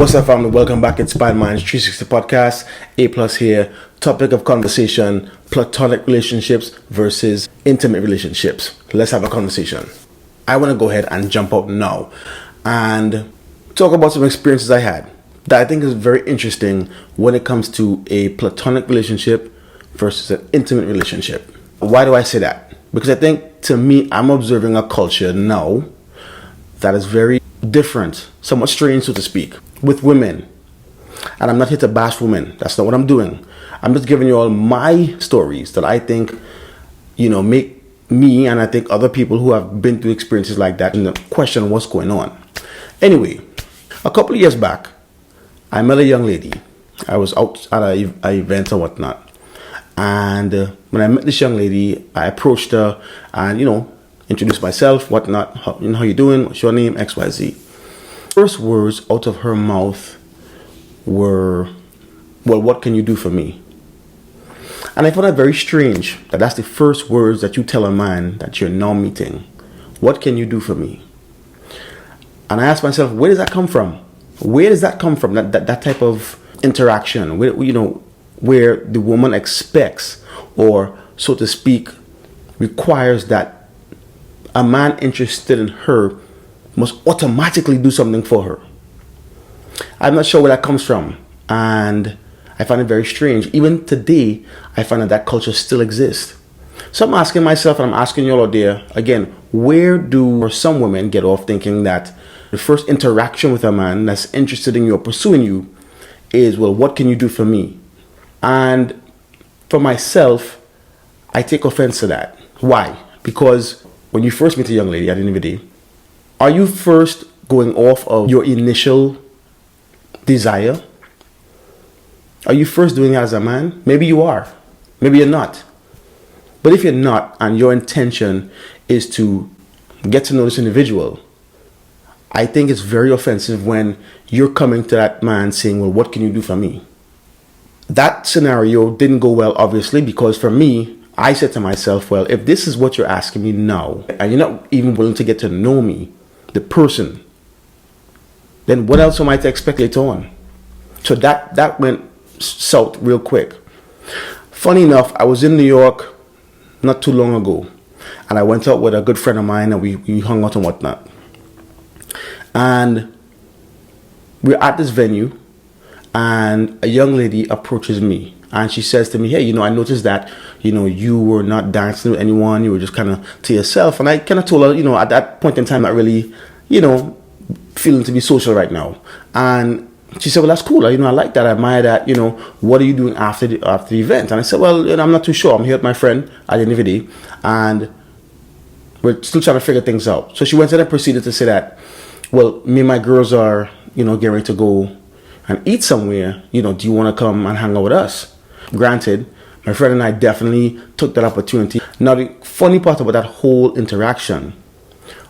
What's up, family? Welcome back. It's Inspired Minds 360 podcast. A plus here. Topic of conversation: platonic relationships versus intimate relationships. Let's have a conversation. I want to go ahead and jump out now and talk about some experiences I had that I think is very interesting when it comes to a platonic relationship versus an intimate relationship. Why do I say that? Because I think, to me, I'm observing a culture now that is very different, somewhat strange, so to speak, with women. And I'm not here to bash women. That's not what I'm doing. I'm just giving you all my stories that I think, make me and I think other people who have been through experiences like that and question what's going on. Anyway, a couple of years back, I met a young lady. I was out at an event or whatnot. And when I met this young lady, I approached her and, introduced myself, whatnot. How you doing? What's your name? XYZ. First words out of her mouth were, well, what can you do for me? And I found that very strange that that's the first words that you tell a man that you're now meeting. What can you do for me? And I asked myself, where does that come from? Where does that come from? That type of interaction, where the woman expects, or so to speak, requires that a man interested in her must automatically do something for her. I'm not sure where that comes from, and I find it very strange. Even today, I find that culture still exists. So I'm asking myself, and I'm asking you all out there, again, where do some women get off thinking that the first interaction with a man that's interested in you or pursuing you is, well, what can you do for me? And for myself, I take offense to that. Why? Because when you first meet a young lady at the end of the day, are you first going off of your initial desire? Are you first doing it as a man? Maybe you are. Maybe you're not. But if you're not, and your intention is to get to know this individual, I think it's very offensive when you're coming to that man saying, well, what can you do for me? That scenario didn't go well, obviously, because for me, I said to myself, well, if this is what you're asking me now, and you're not even willing to get to know me, the person, then what else am I to expect later on? So that went south real quick. Funny enough, I was in New York not too long ago, and I went out with a good friend of mine, and we hung out and whatnot. And we're at this venue, and a young lady approaches me, and she says to me, hey, I noticed that, you were not dancing with anyone, you were just kind of to yourself. And I kind of told her, at that point in time, not really, feeling to be social right now. And she said, well, that's cool. I like that. I admire that. What are you doing after the event? And I said, well, I'm not too sure. I'm here with my friend at the end of the day, and we're still trying to figure things out. So she went and proceeded to say that, well, me and my girls are, getting ready to go and eat somewhere. Do you want to come and hang out with us? Granted, my friend and I definitely took that opportunity. Now, the funny part about that whole interaction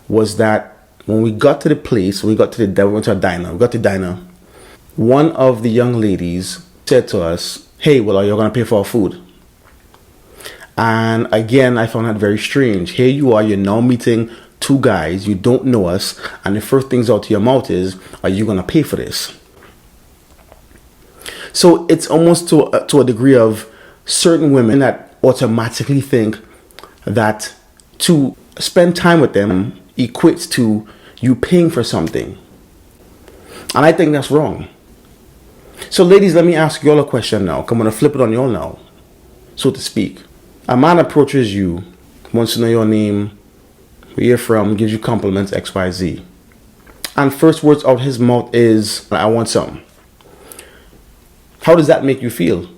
was that when we got to the place, we went to a diner. One of the young ladies said to us, hey, well, are you going to pay for our food? And again, I found that very strange. Here you are, you're now meeting two guys, you don't know us, and the first things out of your mouth is, are you going to pay for this? So it's almost to a degree of certain women that automatically think that to spend time with them equates to you paying for something. And I think that's wrong. So ladies, let me ask you all a question now. I'm going to flip it on you all now, so to speak. A man approaches you, wants to know your name, where you're from, gives you compliments, XYZ. And first words out his mouth is, I want some. How does that make you feel?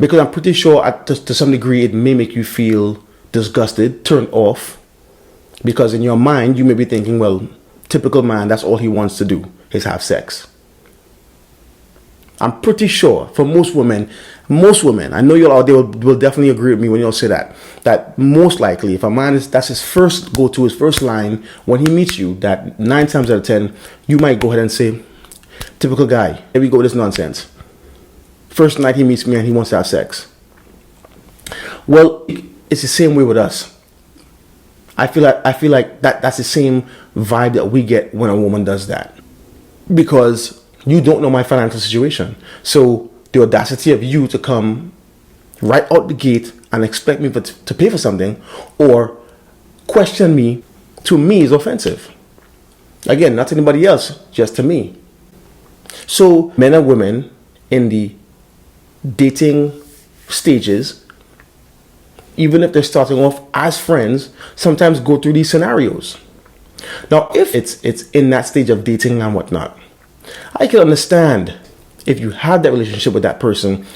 Because I'm pretty sure to some degree it may make you feel disgusted, turned off. Because in your mind, you may be thinking, well, typical man, that's all he wants to do, is have sex. I'm pretty sure for most women, I know you all out there will definitely agree with me when you all say that most likely if a man that's his first go-to, his first line when he meets you, that 9 times out of 10, you might go ahead and say, typical guy, here we go with this nonsense. First night he meets me and he wants to have sex. Well, it's the same way with us. I feel like that's the same vibe that we get when a woman does that. Because You don't know my financial situation. So the audacity of you to come right out the gate and expect me to pay for something or question me, to me is offensive. Again, not to anybody else, just to me. So men and women in the dating stages, even if they're starting off as friends, sometimes go through these scenarios. Now, if it's in that stage of dating and whatnot, I can understand if you have that relationship with that person.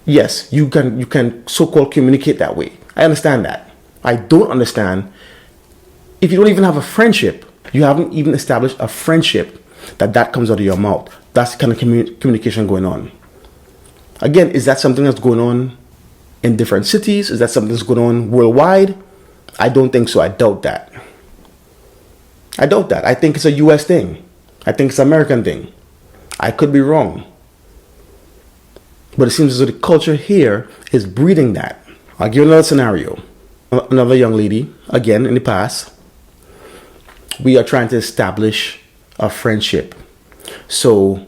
Yes, you can so-called communicate that way. I understand that. I don't understand if you don't even have a friendship. You haven't even established a friendship that comes out of your mouth. That's the kind of communication going on. Again, is that something that's going on in different cities? Is that something that's going on worldwide? I don't think so. I doubt that. I think it's a US thing. I think it's an American thing. I could be wrong. But it seems as though the culture here is breeding that. I'll give you another scenario. Another young lady, again, in the past, we are trying to establish a friendship. So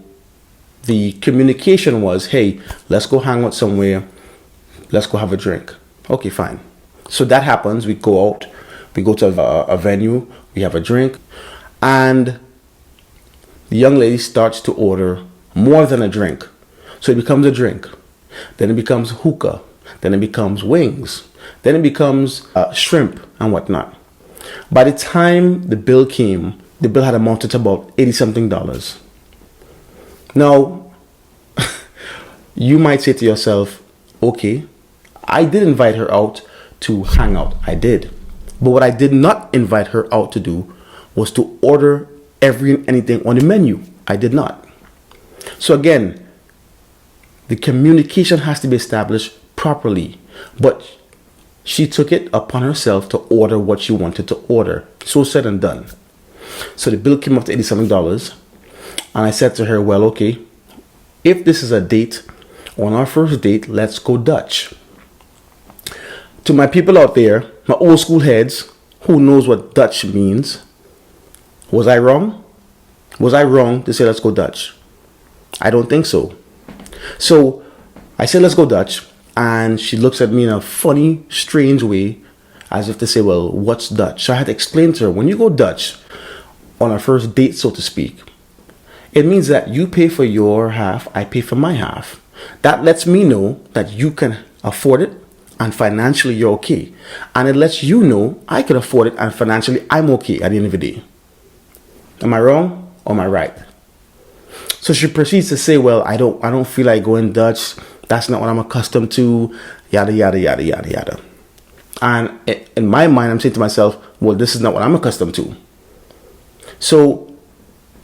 the communication was, hey, let's go hang out somewhere. Let's go have a drink. Okay, fine. So that happens. We go out. We go to a venue. We have a drink. And the young lady starts to order more than a drink. So it becomes a drink. Then it becomes hookah. Then it becomes wings. Then it becomes shrimp and whatnot. By the time the bill came, the bill had amounted to about $80-something. Now, you might say to yourself, okay, I did invite her out to hang out. I did. But what I did not invite her out to do was to order anything on the menu. I did not. So again, the communication has to be established properly. But she took it upon herself to order what she wanted to order. So said and done. So the bill came up to $87. And I said to her, well, okay, if this is a date, on our first date, let's go Dutch. To my people out there, my old school heads, who knows what Dutch means? Was I wrong? Was I wrong to say let's go Dutch? I don't think so. So I said let's go Dutch, and she looks at me in a funny, strange way, as if to say, well, what's Dutch? So I had to explain to her, when you go Dutch on our first date, so to speak, it means that you pay for your half, I pay for my half. That lets me know that you can afford it and financially you're okay. And it lets you know I can afford it and financially I'm okay at the end of the day. Am I wrong or am I right? So she proceeds to say, well, I don't feel like going Dutch. That's not what I'm accustomed to. Yada, yada, yada, yada, yada. And in my mind, I'm saying to myself, well, this is not what I'm accustomed to. So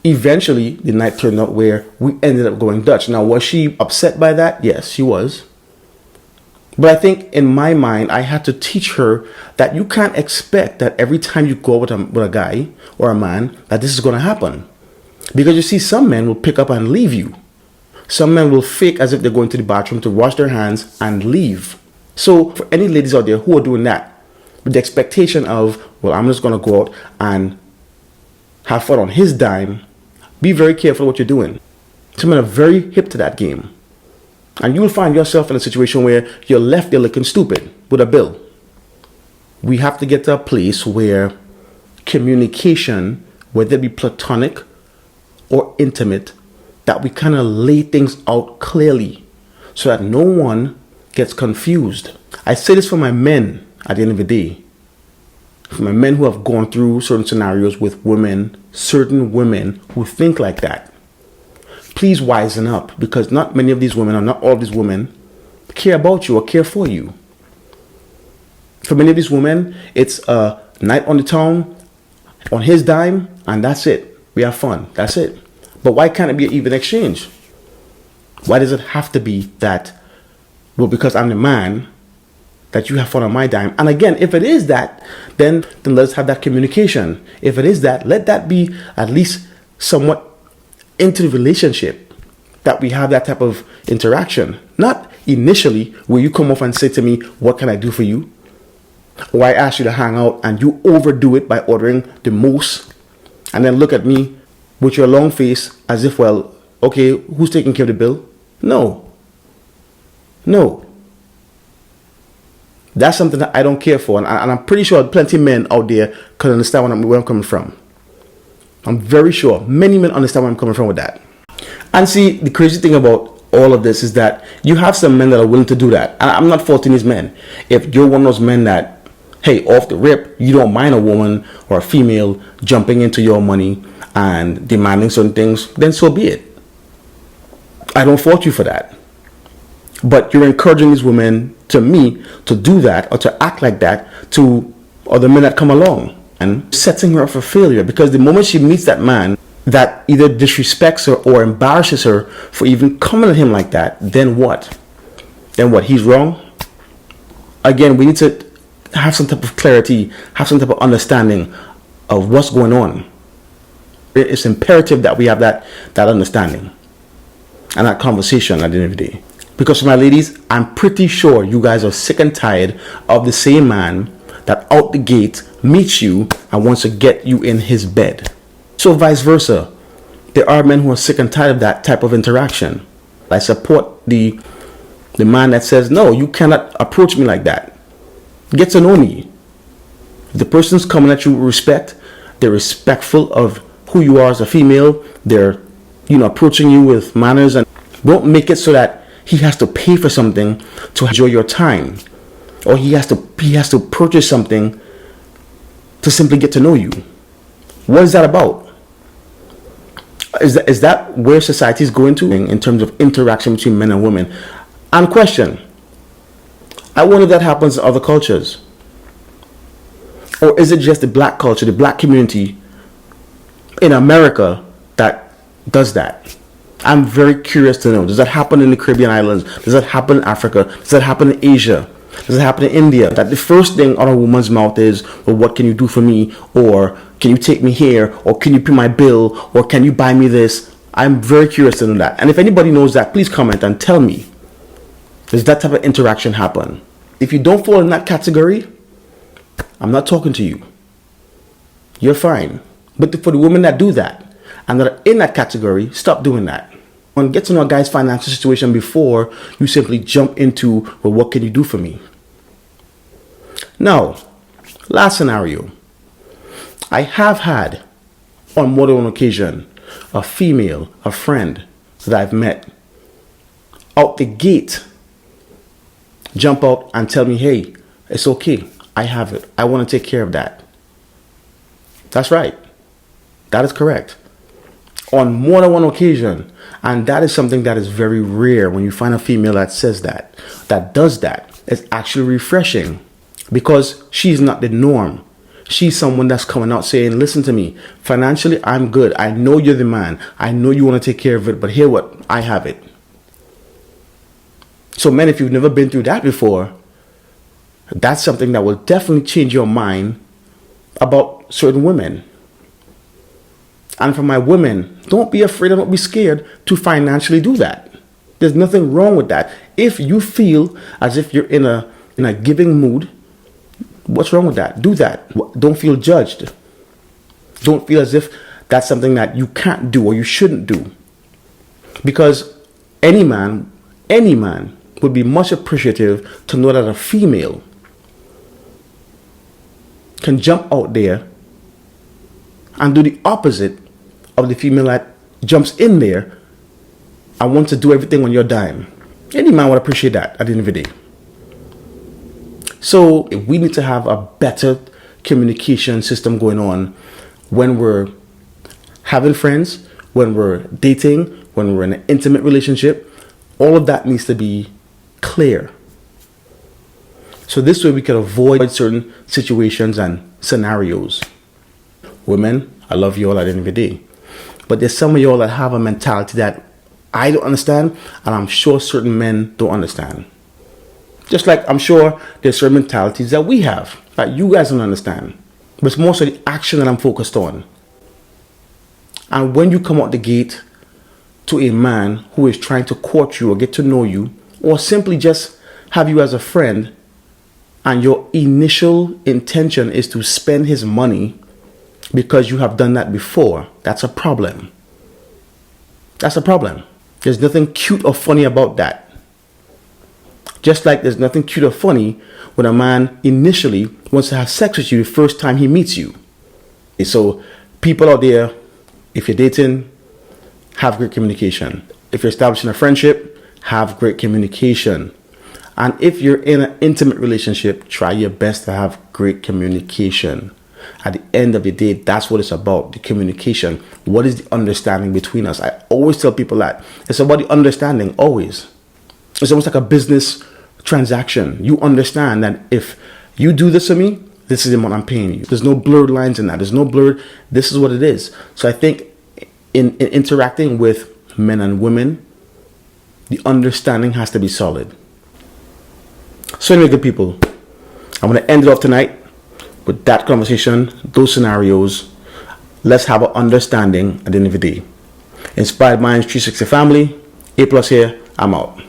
eventually, the night turned out where we ended up going Dutch. Now, was she upset by that? Yes, she was. But I think in my mind, I had to teach her that you can't expect that every time you go with a guy or a man, that this is going to happen. Because you see, some men will pick up and leave you. Some men will fake as if they're going to the bathroom to wash their hands and leave. So for any ladies out there who are doing that, with the expectation of, well, I'm just going to go out and have fun on his dime, be very careful what you're doing. Some men are very hip to that game. And you will find yourself in a situation where you're left there looking stupid with a bill. We have to get to a place where communication, whether it be platonic or intimate, that we kind of lay things out clearly so that no one gets confused. I say this for my men at the end of the day. For my men who have gone through certain scenarios with women, certain women who think like that. Please wisen up, because not many of these women, or not all of these women, care about you or care for you. For many of these women, it's a night on the town, on his dime, and that's it. We have fun. That's it. But why can't it be an even exchange? Why does it have to be that, well, because I'm the man, that you have fun on my dime? And again, if it is that, then let's have that communication. If it is that, let that be at least somewhat into the relationship, that we have that type of interaction. Not initially where you come off and say to me, what can I do for you? Or I ask you to hang out and you overdo it by ordering the most, and then look at me with your long face as if, well, okay, who's taking care of the bill? No. No. That's something that I don't care for. And I'm pretty sure plenty of men out there can understand where I'm coming from. I'm very sure many men understand where I'm coming from with that. And see, the crazy thing about all of this is that you have some men that are willing to do that. And I'm not faulting these men. If you're one of those men that, hey, off the rip, you don't mind a woman or a female jumping into your money and demanding certain things, then so be it. I don't fault you for that. But you're encouraging these women, to me, to do that or to act like that to other men that come along, and setting her up for failure, because the moment she meets that man that either disrespects her or embarrasses her for even coming at him like that, then what? Then what? He's wrong? Again, we need to have some type of clarity, have some type of understanding of what's going on. It's imperative that we have that understanding and that conversation at the end of the day. Because my ladies, I'm pretty sure you guys are sick and tired of the same man that out the gate meets you and wants to get you in his bed. So vice versa. There are men who are sick and tired of that type of interaction. I support the man that says, no, you cannot approach me like that. Get to know me. If the person's coming at you with respect, they're respectful of who you are as a female, they're approaching you with manners, and don't make it so that he has to pay for something to enjoy your time, or he has to purchase something to simply get to know you. What is that about? Is that where society is going to in terms of interaction between men and women? And question, I wonder if that happens in other cultures, or is it just the black culture, the black community in America that does that? I'm very curious to know. Does that happen in the Caribbean islands? Does that happen in Africa? Does that happen in Asia? Does it happen in India? That the first thing out of a woman's mouth is, well, what can you do for me? Or can you take me here? Or can you pay my bill? Or can you buy me this? I'm very curious to know that. And if anybody knows that, please comment and tell me. Does that type of interaction happen? If you don't fall in that category, I'm not talking to you. You're fine. But for the women that do that and that are in that category, stop doing that. And get to know a guy's financial situation before you simply jump into, well, what can you do for me? Now, last scenario. I have had, on more than one occasion, a female, a friend that I've met, out the gate, jump out and tell me, hey, it's okay. I have it. I want to take care of that. That's right. That is correct. On more than one occasion. And that is something that is very rare when you find a female that says that does that. It's actually refreshing, because she's not the norm. She's someone that's coming out saying, listen to me, financially, I'm good. I know you're the man. I know you want to take care of it, but here what? I have it. So men, if you've never been through that before, that's something that will definitely change your mind about certain women. And for my women, don't be afraid and don't be scared to financially do that. There's nothing wrong with that. If you feel as if you're in a giving mood, what's wrong with that? Do that. Don't feel judged. Don't feel as if that's something that you can't do or you shouldn't do. Because any man would be much appreciative to know that a female can jump out there and do the opposite of the female that jumps in there and wants to do everything on your dime. Any man would appreciate that at the end of the day. So we need to have a better communication system going on when we're having friends, when we're dating, when we're in an intimate relationship. All of that needs to be clear. So this way we can avoid certain situations and scenarios. Women, I love you all at the end of the day. But there's some of y'all that have a mentality that I don't understand, and I'm sure certain men don't understand. Just like I'm sure there's certain mentalities that we have that you guys don't understand. But it's more so the action that I'm focused on. And when you come out the gate to a man who is trying to court you or get to know you, or simply just have you as a friend, and your initial intention is to spend his money because you have done that before, that's a problem. That's a problem. There's nothing cute or funny about that. Just like there's nothing cute or funny when a man initially wants to have sex with you the first time he meets you. So people out there, if you're dating, have great communication. If you're establishing a friendship, have great communication. And if you're in an intimate relationship, try your best to have great communication. At the end of the day, that's what it's about, the communication. What is the understanding between us? I always tell people that. It's about the understanding, always. It's almost like a business transaction. You understand that if you do this for me, this is the amount I'm paying you. There's no blurred lines in that. There's no blurred, this is what it is. So I think in interacting with men and women, the understanding has to be solid. So anyway, good people, I'm going to end it off tonight with that conversation, those scenarios. Let's have an understanding at the end of the day. Inspired Minds 360 family, A+ here, I'm out.